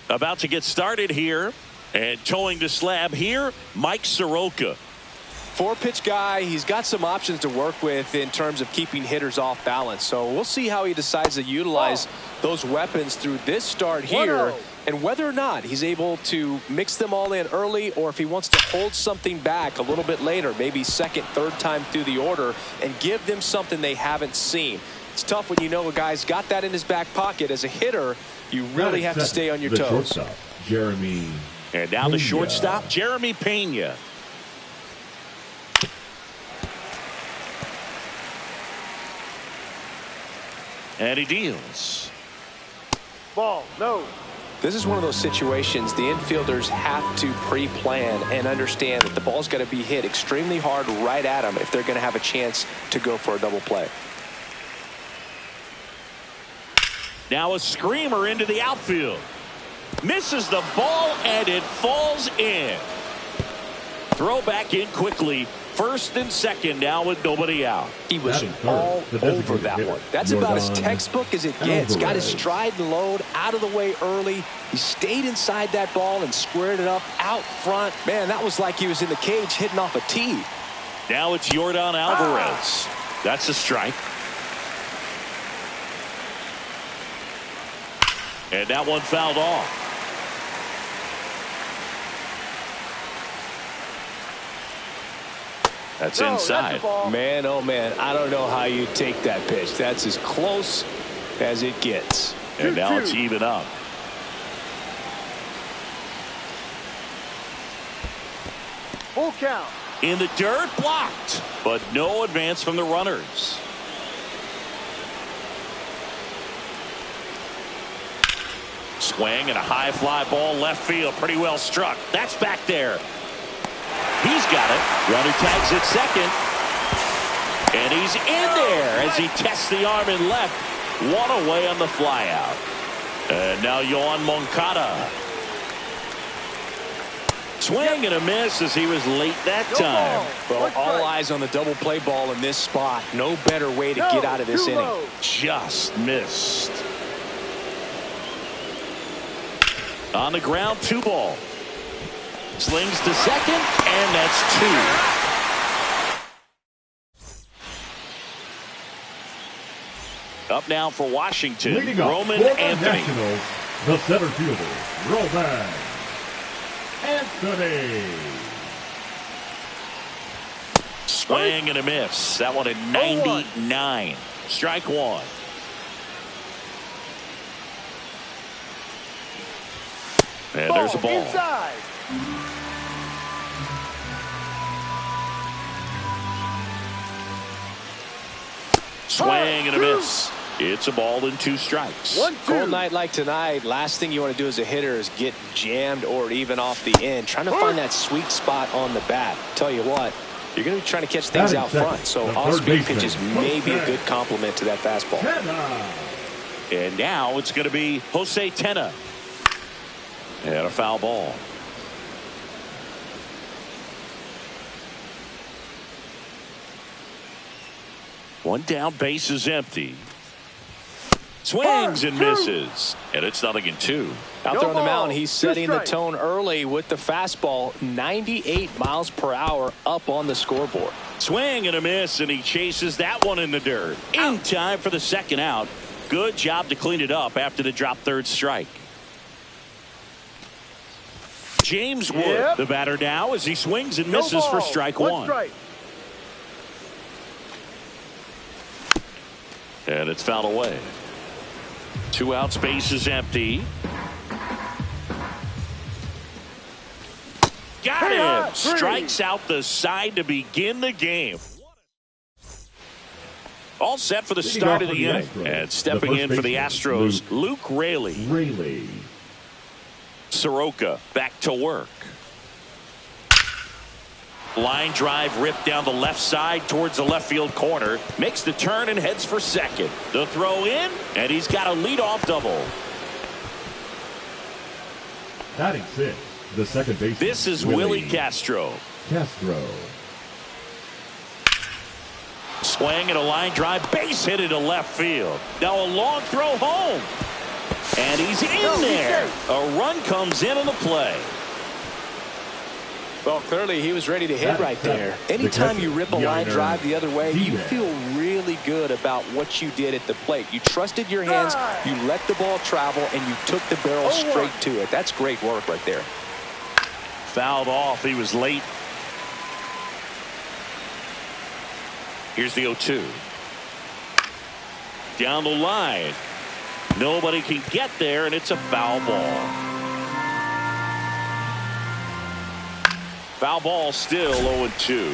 About to get started here. And towing the slab here, Mike Soroka. 4-pitch guy. He's got some options to work with in terms of keeping hitters off balance. So we'll see how he decides to utilize those weapons through this start here. And whether or not he's able to mix them all in early, or if he wants to hold something back a little bit later, maybe second, third time through the order, and give them something they haven't seen. It's tough when you know a guy's got that in his back pocket. As a hitter, you really have to stay on your toes. Shortstop, Jeremy. And now the shortstop, Jeremy Pena. And he deals. Ball, no. This is one of those situations the infielders have to pre-plan and understand that the ball's got to be hit extremely hard right at them if they're going to have a chance to go for a double play. Now a screamer into the outfield. Misses the ball and it falls in. Throw back in quickly. First and second now with nobody out. He was all over that one. That's about as textbook as it gets. Got his stride and load out of the way early. He stayed inside that ball and squared it up out front. Man, that was like he was in the cage hitting off a tee. Now it's Yordan Alvarez. That's a strike. And that one fouled off. That's inside. That's man, oh man, I don't know how you take that pitch. That's as close as it gets. And now it's even up. Full count. In the dirt, blocked, but no advance from the runners. Swing and a high fly ball left field, pretty well struck. That's back there. He's got it. Runner tags at second. And he's in there as he tests the arm in left. One away on the flyout. And now Yoan Moncada. Swing and a miss as he was late that time. Well, all eyes on the double play ball in this spot. No better way to get out of this inning. Just missed. On the ground, 2 ball. Slings to second, and that's 2. Up now for Washington, Roman Anthony. Nationals, the center fielder, Roman Anthony. Swing and a miss. That one at 99. Strike 1. And there's a ball. Inside. Swing and a miss. It's a ball and 2 strikes. Cold night like tonight, last thing you want to do as a hitter is get jammed or even off the end. Trying to find that sweet spot on the bat. Tell you what, you're going to be trying to catch things out front. So off-speed pitches may be a good complement to that fastball. And now it's going to be Jose Tena. And a foul ball. One down, base is empty. Swings and misses. And it's 0-2. Out there on the mound, he's setting the tone early with the fastball. 98 miles per hour up on the scoreboard. Swing and a miss, and he chases that one in the dirt. In time for the second out. Good job to clean it up after the drop third strike. James Wood, the batter now, as he swings and misses for strike 1. And it's fouled away. 2 outs, base is empty. Got him! Strikes out the side to begin the game. All set for the start of the inning. And stepping in for the Astros, Luke Raley. Soroka back to work. Line drive ripped down the left side towards the left field corner. Makes the turn and heads for second. The throw in, and he's got a leadoff double. Batting 6, the second baseman. This is Willie Castro. Swing and a line drive, base hit into left field. Now a long throw home. And he's in there. A run comes in on the play. Well, clearly he was ready to hit right there. Anytime you rip a line drive the other way, you feel really good about what you did at the plate. You trusted your hands, you let the ball travel, and you took the barrel straight to it. That's great work right there. Fouled off. He was late. Here's the 0-2. Down the line. Nobody can get there, and it's a foul ball. Foul ball still 0-2.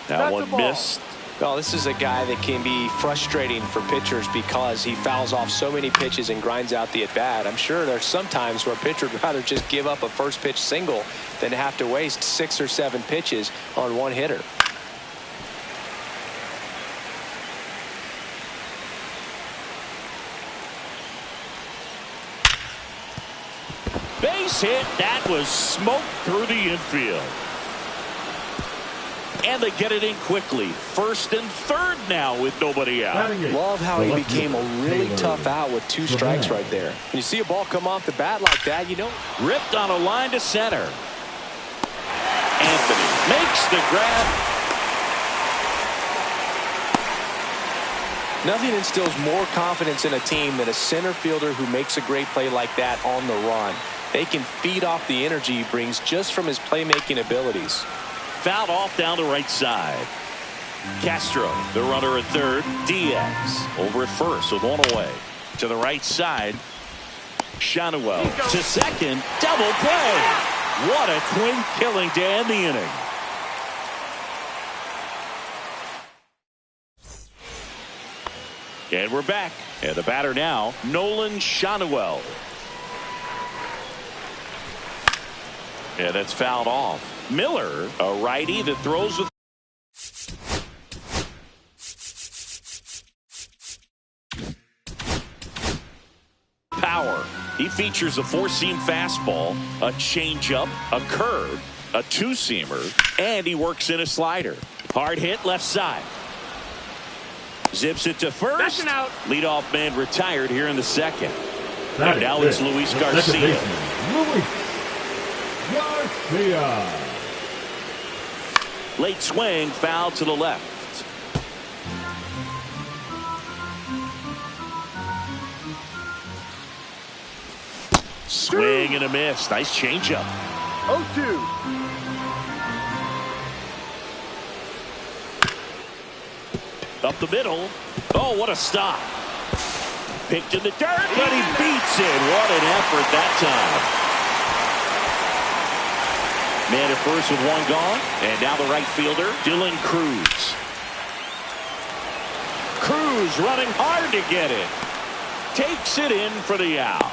That one missed. Well, this is a guy that can be frustrating for pitchers because he fouls off so many pitches and grinds out the at-bat. I'm sure there's some times where a pitcher would rather just give up a first pitch single than have to waste 6 or 7 pitches on one hitter. Base hit. That was smoked through the infield. And they get it in quickly. First and third now with nobody out. Love how he became a really tough out with 2 strikes right there. When you see a ball come off the bat like that, you don't. Ripped on a line to center. Anthony makes the grab. Nothing instills more confidence in a team than a center fielder who makes a great play like that on the run. They can feed off the energy he brings just from his playmaking abilities. Fouled off down the right side. Castro, the runner at third. Diaz over at first with one away. To the right side. Schanuel to second. Double play. What a twin killing to end the inning. And we're back. And the batter now, Nolan Schanuel. And that's fouled off. Miller, a righty that throws with power. He features a 4-seam fastball, a changeup, a curve, a 2-seamer, and he works in a slider. Hard hit left side. Zips it to first. Second out. Leadoff man retired here in the second. And now it's Luis Garcia. Luis Garcia. Late swing, foul to the left. Swing and a miss. Nice changeup. 0-2. Up the middle. Oh, what a stop. Picked in the dirt, but he beats it. What an effort that time. Man at first with one gone. And now the right fielder, Dylan Cruz. Cruz running hard to get it. Takes it in for the out.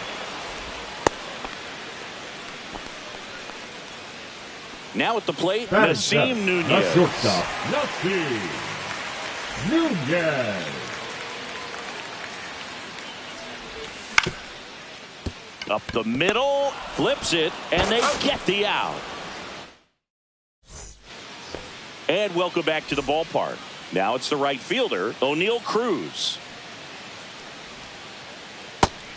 Now at the plate, Nasim Nunez. Shortstop, Nasim Nunez. Up the middle, flips it, and they get the out. And welcome back to the ballpark. Now it's the right fielder, O'Neal Cruz.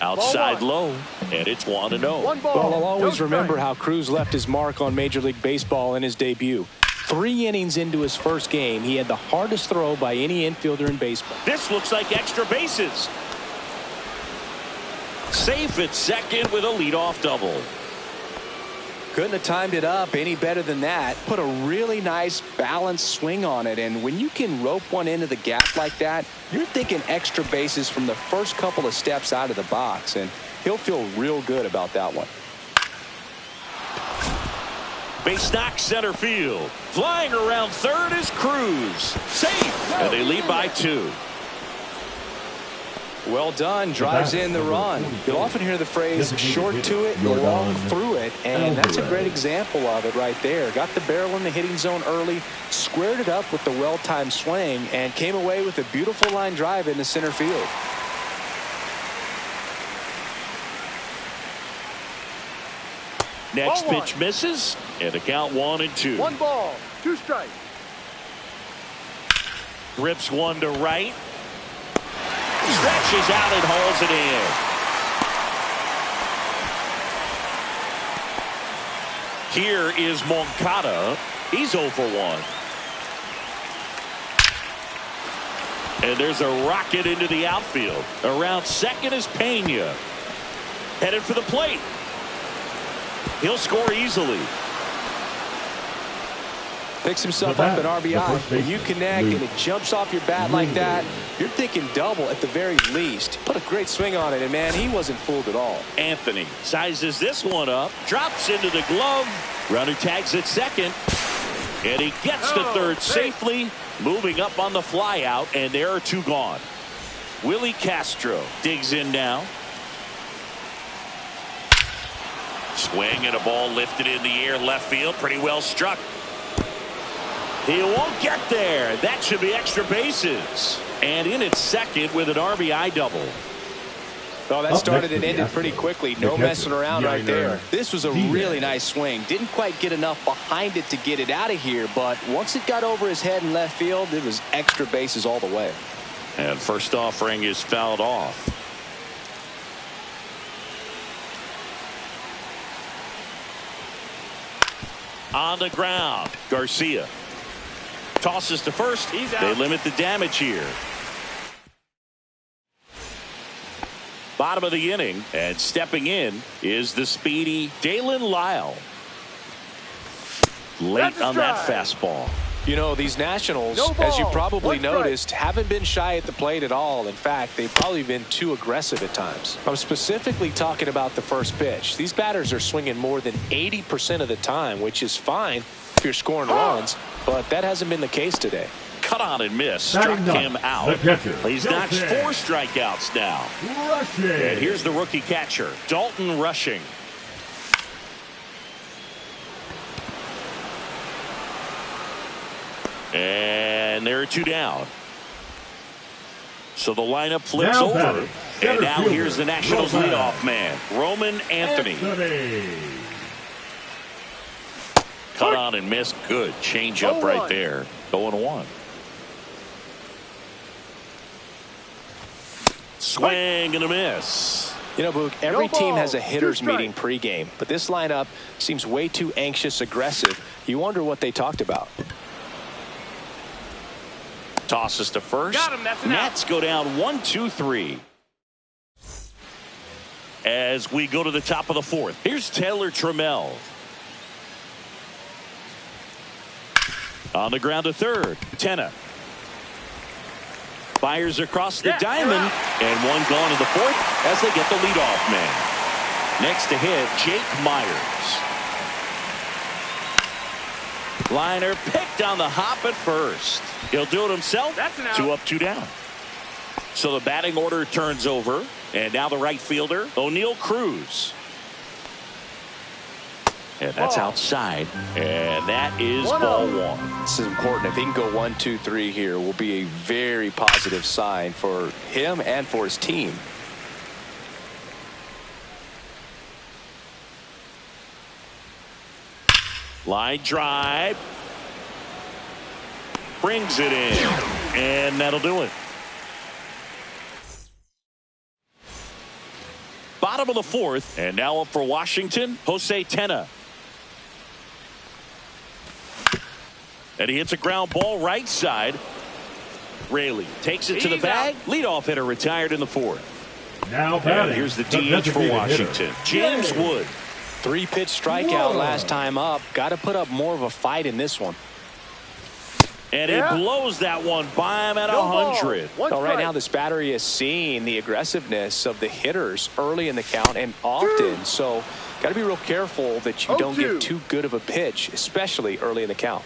Outside low, and it's 1-0. Well, I'll always remember how Cruz left his mark on Major League Baseball in his debut. 3 innings into his first game, he had the hardest throw by any infielder in baseball. This looks like extra bases. Safe at second with a leadoff double. Couldn't have timed it up any better than that. Put a really nice balanced swing on it, and when you can rope one into the gap like that, you're thinking extra bases from the first couple of steps out of the box, and he'll feel real good about that one. Base knock center field. Flying around third is Cruz. Safe, and they lead by 2. Well done. Drives in the run. You'll often hear the phrase short to it, long through it, and that's a great example of it right there. Got the barrel in the hitting zone early, squared it up with the well-timed swing, and came away with a beautiful line drive into center field. Next pitch misses, and the count 1-2. 1 ball, 2 strikes. Rips one to right. Stretches out and hauls it in. Here is Moncada. He's 0 for 1. And there's a rocket into the outfield. Around second is Pena. Headed for the plate. He'll score easily. Picks himself up an RBI. When you connect and it jumps off your bat like that, you're thinking double at the very least. Put a great swing on it, and man, he wasn't fooled at all. Anthony sizes this one up, drops into the glove. Runner tags at second, and he gets to third safely, moving up on the fly out, and there are 2 gone. Willie Castro digs in now. Swing and a ball lifted in the air left field, pretty well struck. He won't get there. That should be extra bases. And in at second with an RBI double. Oh, that started and ended pretty quickly. No messing around right there. This was a really nice swing. Didn't quite get enough behind it to get it out of here, but once it got over his head in left field, it was extra bases all the way. And first offering is fouled off. On the ground, Garcia tosses to first. They limit the damage here. Bottom of the inning, and stepping in is the speedy Dalen Lyle. Late on that fastball. You know, these Nationals, as you probably noticed, haven't been shy at the plate at all. In fact, they've probably been too aggressive at times. I'm specifically talking about the first pitch. These batters are swinging more than 80% of the time, which is fine if you're scoring runs, but that hasn't been the case today. Cut on and miss. Struck him out. He's notched 4 strikeouts now. And here's the rookie catcher, Dalton Rushing. And there are 2 down. So the lineup flips over. And now here's the Nationals leadoff man, Roman Anthony. Cut on and miss. Good change up right there. 0-1. Swing and a miss. You know, Boog, every team has a hitters meeting pregame, but this lineup seems way too anxious, aggressive. You wonder what they talked about. Tosses to first. Nats go down 1-2-3. As we go to the top of the 4th, here's Taylor Trammell. On the ground to third, Tena. Fires across the diamond, and 1 gone in the 4th as they get the leadoff man. Next to hit, Jake Myers. Liner picked on the hop at first. He'll do it himself. 2 up, 2 down. So the batting order turns over, and now the right fielder, O'Neal Cruz. And that's outside, and that is ball 1. This is important. If he can go 1, 2, 3 here, will be a very positive sign for him and for his team. Line drive. Brings it in, and that'll do it. Bottom of the 4th, and now up for Washington, Jose Tena. And he hits a ground ball right side. Raley takes it to the bag. Leadoff hitter retired in the 4th. Now and here's the DH for Washington, James Wood. 3-pitch strikeout last time up. Got to put up more of a fight in this one. And it blows that one by him at 100. Well, right now this battery is seeing the aggressiveness of the hitters early in the count and often. So got to be real careful that you don't give too good of a pitch, especially early in the count.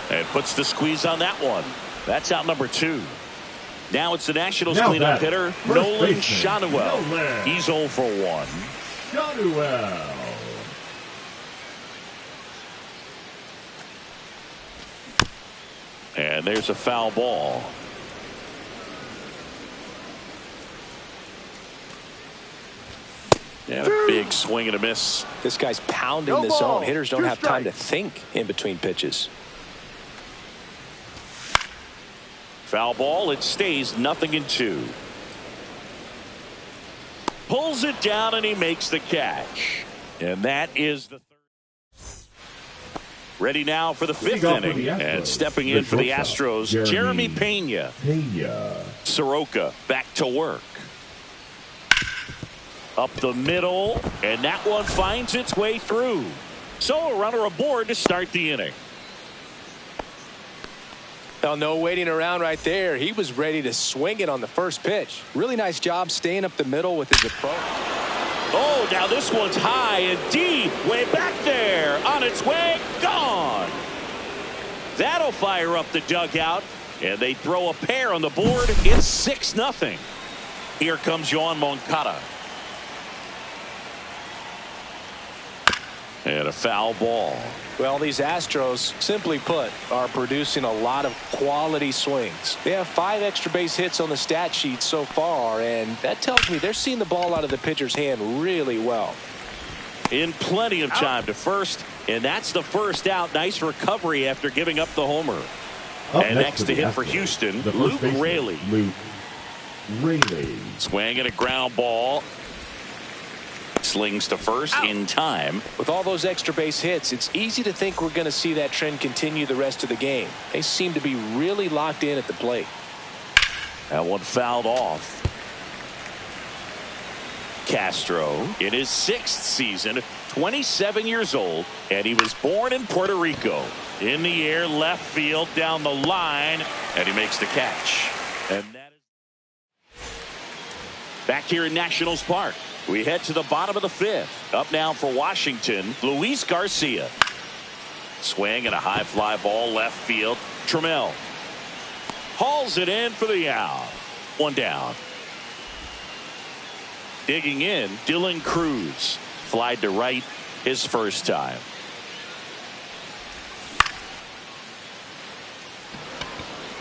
And puts the squeeze on that one. That's out number 2. Now it's the Nationals cleanup hitter, Nolan Schanuel. He's 0 for 1. Schanuel. And there's a foul ball. Yeah, Big swing and a miss. This guy's pounding the zone. Hitters don't have time to think in between pitches. Foul ball. It stays 0-2. Pulls it down and he makes the catch. And that is the third. Ready now for the fifth inning. And stepping in for the Astros, Jeremy Pena. Soroka back to work. Up the middle, and that one finds its way through. So a runner aboard to start the inning. Well, no waiting around right there. He was ready to swing it on the first pitch. Really nice job staying up the middle with his approach. Oh, now this one's high and deep, way back there, on its way, gone. That'll fire up the dugout, and they throw a pair on the board. It's 6-0. Here comes Yoan Moncada. And a foul ball. Well, these Astros, simply put, are producing a lot of quality swings. They have 5 extra base hits on the stat sheet so far, and that tells me they're seeing the ball out of the pitcher's hand really well. In plenty of time to first, and that's the first out. Nice recovery after giving up the homer. And next to hit for Houston, Luke Raley. Swing and a ground ball. Slings to first in time. With all those extra base hits, it's easy to think we're going to see that trend continue the rest of the game. They seem to be really locked in at the plate. That one fouled off. Castro in his 6th season, 27 years old, and he was born in Puerto Rico. In the air, left field, down the line, and he makes the catch. And that is back here in Nationals Park. We head to the bottom of the 5th. Up now for Washington, Luis Garcia. Swing and a high fly ball left field. Trammell hauls it in for the out. One down. Digging in, Dylan Cruz. Flied to right his first time.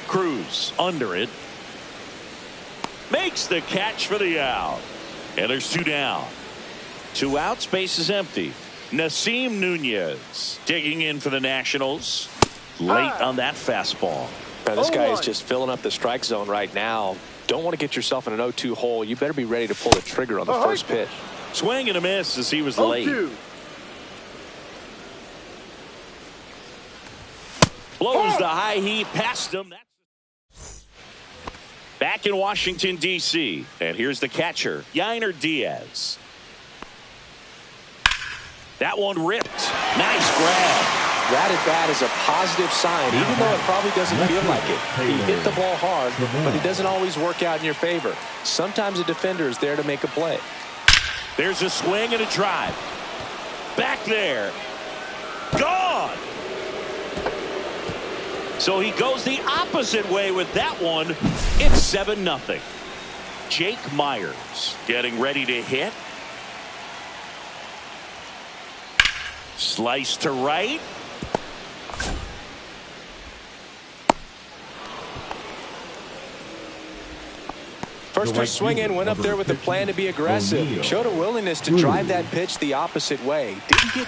Cruz under it. Makes the catch for the out. And there's 2 down. 2 outs, base is empty. Nasim Nunez digging in for the Nationals. Late on that fastball. Now, this guy is just filling up the strike zone right now. Don't want to get yourself in an 0-2 hole. You better be ready to pull the trigger on the first pitch. Swing and a miss as he was late. Blows the high heat past him. Back in Washington, D.C. And here's the catcher, Yainer Diaz. That one ripped. Nice grab. That at bat is a positive sign, even though it probably doesn't feel like it. He hit the ball hard, but it doesn't always work out in your favor. Sometimes a defender is there to make a play. There's a swing and a drive. Back there. Gone. So he goes the opposite way with that one. It's 7-0. Jake Myers getting ready to hit. Slice to right. First swing in, went up there with the plan to be aggressive. Showed a willingness to drive that pitch the opposite way. Didn't get...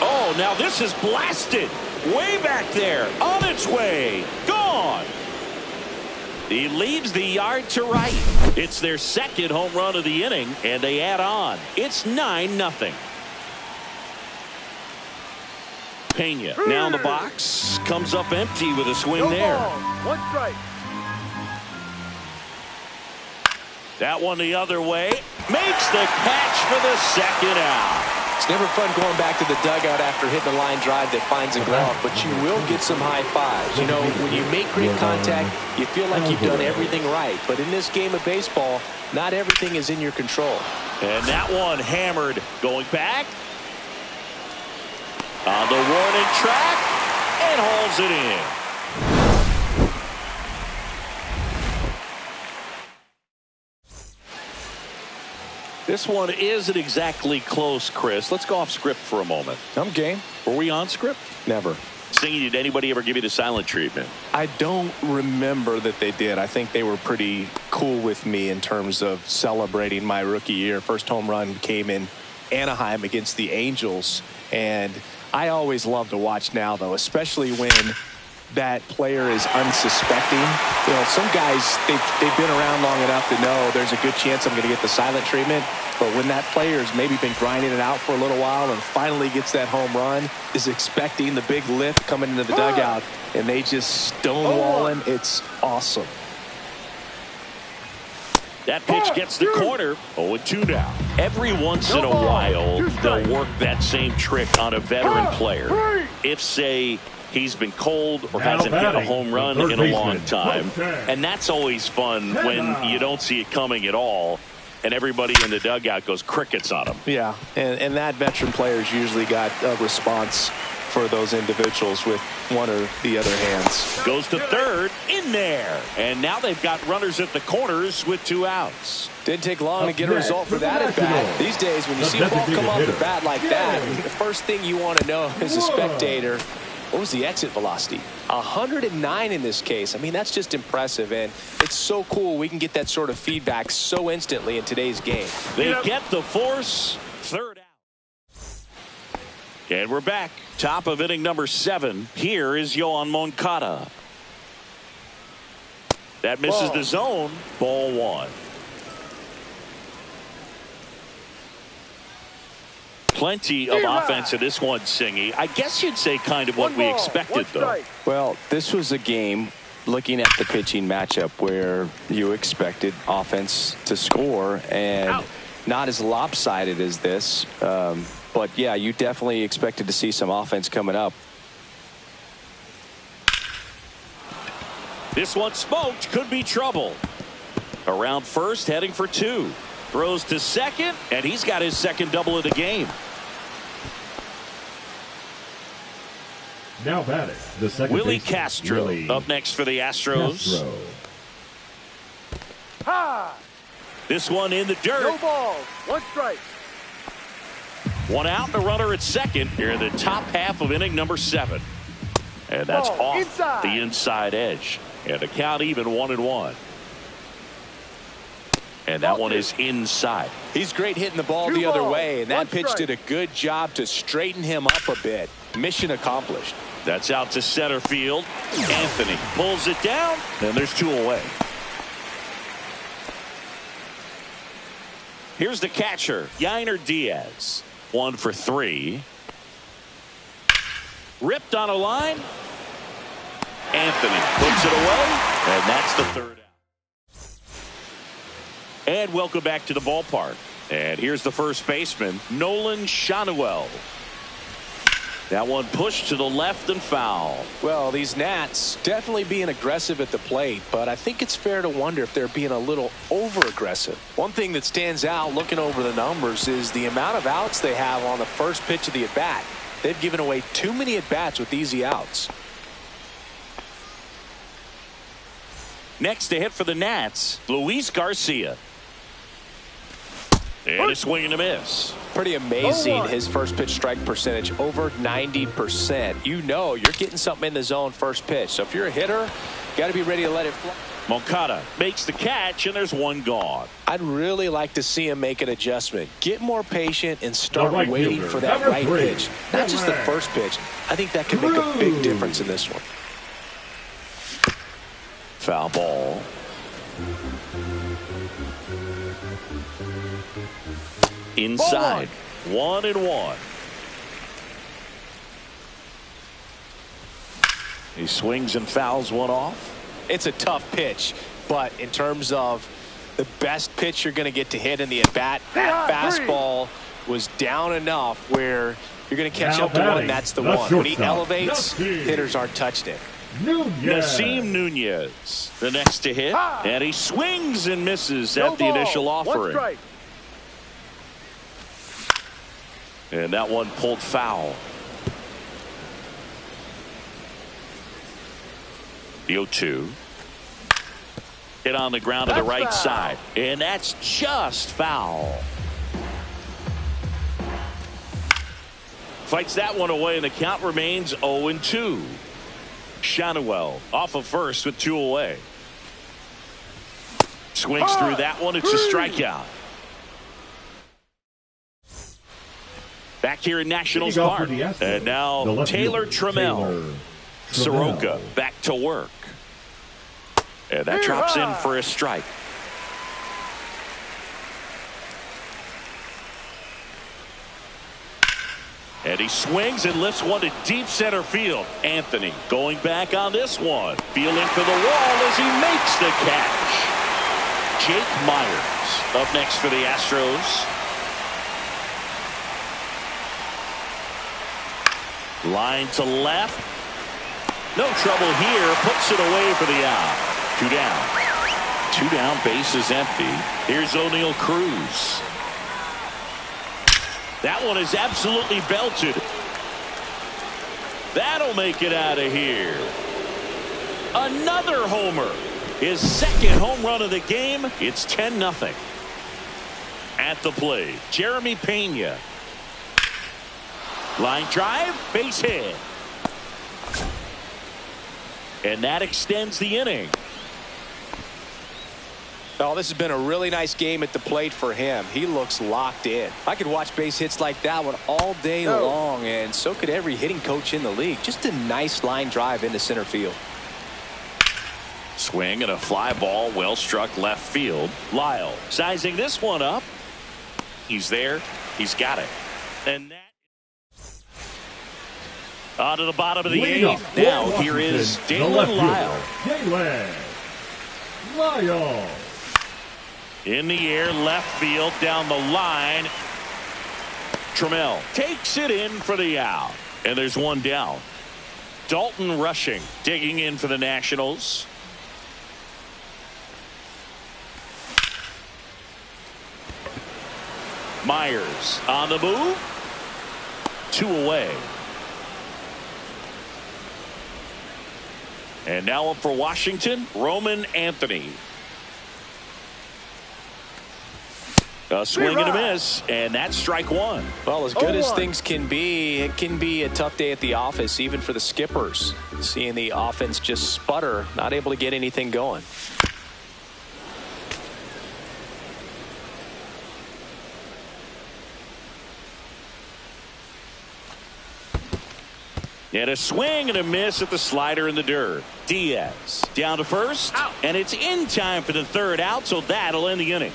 Oh, now this is blasted. Way back there. On its way. Gone. He leaves the yard to right. It's their 2nd home run of the inning, and they add on. It's 9-0. Pena now in the box. Comes up empty with a swing there. 1 strike. That one the other way. Makes the catch for the 2nd out. It's never fun going back to the dugout after hitting a line drive that finds a glove, but you will get some high fives. You know, when you make great contact, you feel like you've done everything right. But in this game of baseball, not everything is in your control. And that one hammered. Going back. On the warning track. And hauls it in. This one isn't exactly close, Chris. Let's go off script for a moment. I'm game. Were we on script? Never. Singing, did anybody ever give you the silent treatment? I don't remember that they did. I think they were pretty cool with me in terms of celebrating my rookie year. First home run came in Anaheim against the Angels, and I always love to watch now, though, especially when that player is unsuspecting. You know, some guys, they've been around long enough to know there's a good chance I'm going to get the silent treatment. But when that player's maybe been grinding it out for a little while and finally gets that home run, is expecting the big lift coming into the dugout, and they just stonewall him, it's awesome. That pitch gets the corner. 0-2 now. Every once in a while, they'll work that same trick on a veteran player. If, say, he's been cold or hasn't hit a home run in a long time. And that's always fun when you don't see it coming at all, and everybody in the dugout goes crickets on him. Yeah, and that veteran player's usually got a response for those individuals with one or the other hands. Goes to third, in there. And now they've got runners at the corners with 2 outs. Didn't take long to get a result for that at bat. These days, when you see a ball come off the bat like that, the first thing you want to know as a spectator, what was the exit velocity? 109 in this case. I mean, that's just impressive, and it's so cool we can get that sort of feedback so instantly in today's game. They get the force. Third out. And we're back. Top of inning number 7. Here is Yoan Moncada. That misses the zone. Ball 1. Plenty of offense in this one, Singy. I guess you'd say kind of what we expected, though. Well, this was a game, looking at the pitching matchup, where you expected offense to score, and not as lopsided as this. But, yeah, you definitely expected to see some offense coming up. This one smoked. Could be trouble. Around first, heading for 2. Throws to second, and he's got his second double of the game. Now batting, the second Willie baseman, Castro Willie up next for the Astros. This one in the dirt. No ball. 1 strike. 1 out and a runner at second here in the top half of inning number 7. And that's Ball, off inside. the inside edge. And the count even 1-1. And that one is inside. He's great hitting the ball the other way, and that pitch did a good job to straighten him up a bit. Mission accomplished. That's out to center field. Anthony pulls it down, and there's 2 away. Here's the catcher, Yainer Diaz. 1 for 3. Ripped on a line. Anthony puts it away, and that's the 3rd out. And welcome back to the ballpark. And here's the first baseman, Nolan Schanuel. That one pushed to the left and foul. Well, these Nats definitely being aggressive at the plate, but I think it's fair to wonder if they're being a little over-aggressive. One thing that stands out looking over the numbers is the amount of outs they have on the first pitch of the at-bat. They've given away too many at-bats with easy outs. Next to hit for the Nats, Luis Garcia. And a swing and a miss. Pretty amazing, his first pitch strike percentage, over 90%. You know you're getting something in the zone first pitch. So if you're a hitter, you got to be ready to let it fly. Moncada makes the catch, and there's 1 gone. I'd really like to see him make an adjustment. Get more patient and start right waiting fielder, for that number right 3, pitch. Not just the first pitch. I think that could make a big difference in this one. Foul ball. Inside. 1-1. He swings and fouls one off. It's a tough pitch, but in terms of the best pitch you're going to get to hit in the at-bat, that fastball was down enough where you're going to catch up to one, that's the one. When he elevates, hitters aren't touching it. Nasim Nunez, the next to hit, and he swings and misses at the initial offering. And that one pulled foul. The 0-2. Hit on the ground to the right side. And that's just foul. Fights that one away, and the count remains 0-2. Schanuel off of first with 2 away. Swings through that one. It's a strikeout. Back here in Nationals Park. And now Taylor Trammell. Soroka back to work. And that drops in for a strike. And he swings and lifts one to deep center field. Anthony going back on this one. Feeling for the wall as he makes the catch. Jake Myers up next for the Astros. Line to left. No trouble here. Puts it away for the out. 2 down. 2 down. Base is empty. Here's O'Neal Cruz. That one is absolutely belted. That'll make it out of here. Another homer. His second home run of the game. It's 10-0. At the plate, Jeremy Pena. Line drive, base hit. And that extends the inning. Oh, this has been a really nice game at the plate for him. He looks locked in. I could watch base hits like that one all day long, and so could every hitting coach in the league. Just a nice line drive into center field. Swing and a fly ball, well struck left field. Lyle sizing this one up. He's there. He's got it. And that on to the bottom of the 8th. Now here is Daylen Lyle. Daylen Lyle. In the air, left field, down the line. Trammell takes it in for the out. And there's one down. Dalton Rushing digging in for the Nationals. Myers on the move. 2 away. And now up for Washington, Roman Anthony. A swing and a miss, and that's strike 1. Well, as good as things can be, it can be a tough day at the office, even for the skippers. Seeing the offense just sputter, not able to get anything going. And a swing and a miss at the slider in the dirt. Diaz down to first, and it's in time for the 3rd out, so that'll end the inning.